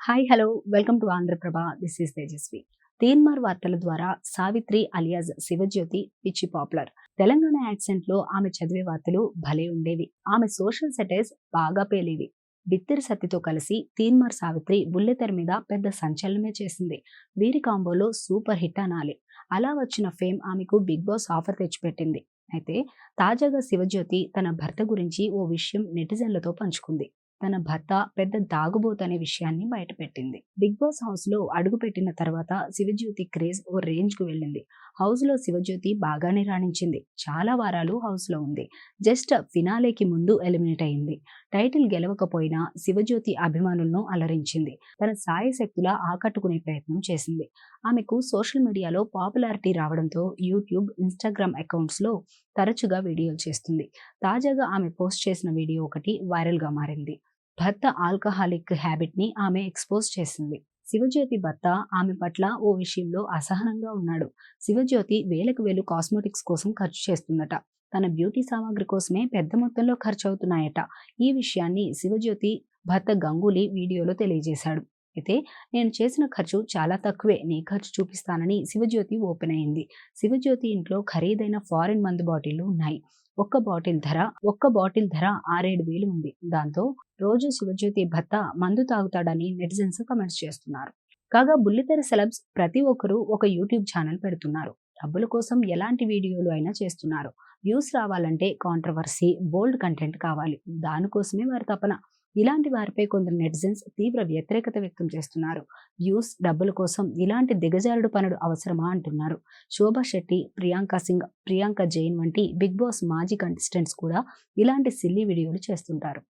Hi hello welcome to Andhra Prabha. This is Tejaswi. Teenmaar వార్తల ద్వారా Savitri alias Shivajyothi పిచ్చి పాపులర్. తెలంగాణ యాక్సెంట్ లో ఆమె చదివే వార్తలు భలే ఉండేవి. ఆమె సోషల్ సెటైర్స్ బాగా పేలేవి. బిత్తిరి సత్తితో కలిసి తీన్మార్ సావిత్రి బుల్లితెర మీద పెద్ద సంచలనమే చేసింది. వీరి కాంబోలో సూపర్ హిట్ అనాలి. అలా వచ్చిన ఫేమ్ ఆమెకు బిగ్ బాస్ ఆఫర్ తెచ్చిపెట్టింది. అయితే తాజాగా శివజ్యోతి తన భర్త గురించి ఓ విషయం నెటిజన్లతో పంచుకుంది. తన భర్త పెద్ద తాగుబోతు అనే విషయాన్ని బయటపెట్టింది. బిగ్ బాస్ హౌస్ లో అడుగుపెట్టిన తర్వాత శివజ్యోతి క్రేజ్ ఓ రేంజ్ కు వెళ్ళింది. హౌస్ లో శివజ్యోతి బాగానే రాణించింది. చాలా వారాలు హౌస్ లో ఉంది. జస్ట్ ఫినాలేకి ముందు ఎలిమినేట్ అయింది. టైటిల్ గెలవకపోయినా శివజ్యోతి అభిమానులను అలరించింది. తన సాయశక్తులా ఆకట్టుకునే ప్రయత్నం చేసింది. ఆమెకు సోషల్ మీడియాలో పాపులారిటీ రావడంతో యూట్యూబ్, ఇన్స్టాగ్రామ్ అకౌంట్స్ లో తరచుగా వీడియోలు చేస్తుంది. తాజాగా ఆమె పోస్ట్ చేసిన వీడియో ఒకటి వైరల్ గా మారింది. భర్త ఆల్కహాలిక్ హ్యాబిట్ ని ఆమె ఎక్స్పోజ్ చేసింది. శివజ్యోతి భర్త ఆమె పట్ల ఓ విషయంలో అసహనంగా ఉన్నాడు. శివజ్యోతి వేలకు వేలు కాస్మెటిక్స్ కోసం ఖర్చు చేస్తుందట. తన బ్యూటీ సామాగ్రి కోసమే పెద్ద మొత్తంలో ఖర్చు అవుతున్నాయట. ఈ విషయాన్ని శివజ్యోతి భర్త గంగూలీ వీడియోలో తెలియజేశాడు. అయితే నేను చేసిన ఖర్చు చాలా తక్కువే, నీ ఖర్చు చూపిస్తానని శివజ్యోతి ఓపెన్ అయింది. శివజ్యోతి ఇంట్లో ఖరీదైన ఫారిన్ మందు బాటిళ్లు ఉన్నాయి. ఒక్క బాటిల్ ధర 6-7 వేలు ఉంది. దాంతో రోజు శివజ్యోతి భర్త మందు తాగుతాడని నెటిజన్స్ కమెంట్స్ చేస్తున్నారు. కాగా బుల్లితెర సెలబ్స్ ప్రతి ఒక్కరూ ఒక యూట్యూబ్ ఛానల్ పెడుతున్నారు. డబ్బుల కోసం ఎలాంటి వీడియోలు అయినా చేస్తున్నారు. వ్యూస్ రావాలంటే కాంట్రవర్సీ, బోల్డ్ కంటెంట్ కావాలి. దానికోసమే వారి తపన. ఇలాంటి వారిపై కొందరు నెటిజన్స్ తీవ్ర వ్యతిరేకత వ్యక్తం చేస్తున్నారు. వ్యూస్, డబ్బుల కోసం ఇలాంటి దిగజారుడు పనులు అవసరమా అంటున్నారు. శోభా శెట్టి, ప్రియాంక సింగ్, ప్రియాంక జైన్ వంటి బిగ్ బాస్ మాజీ కంటెస్టెంట్స్ కూడా ఇలాంటి సిల్లీ వీడియోలు చేస్తుంటారు.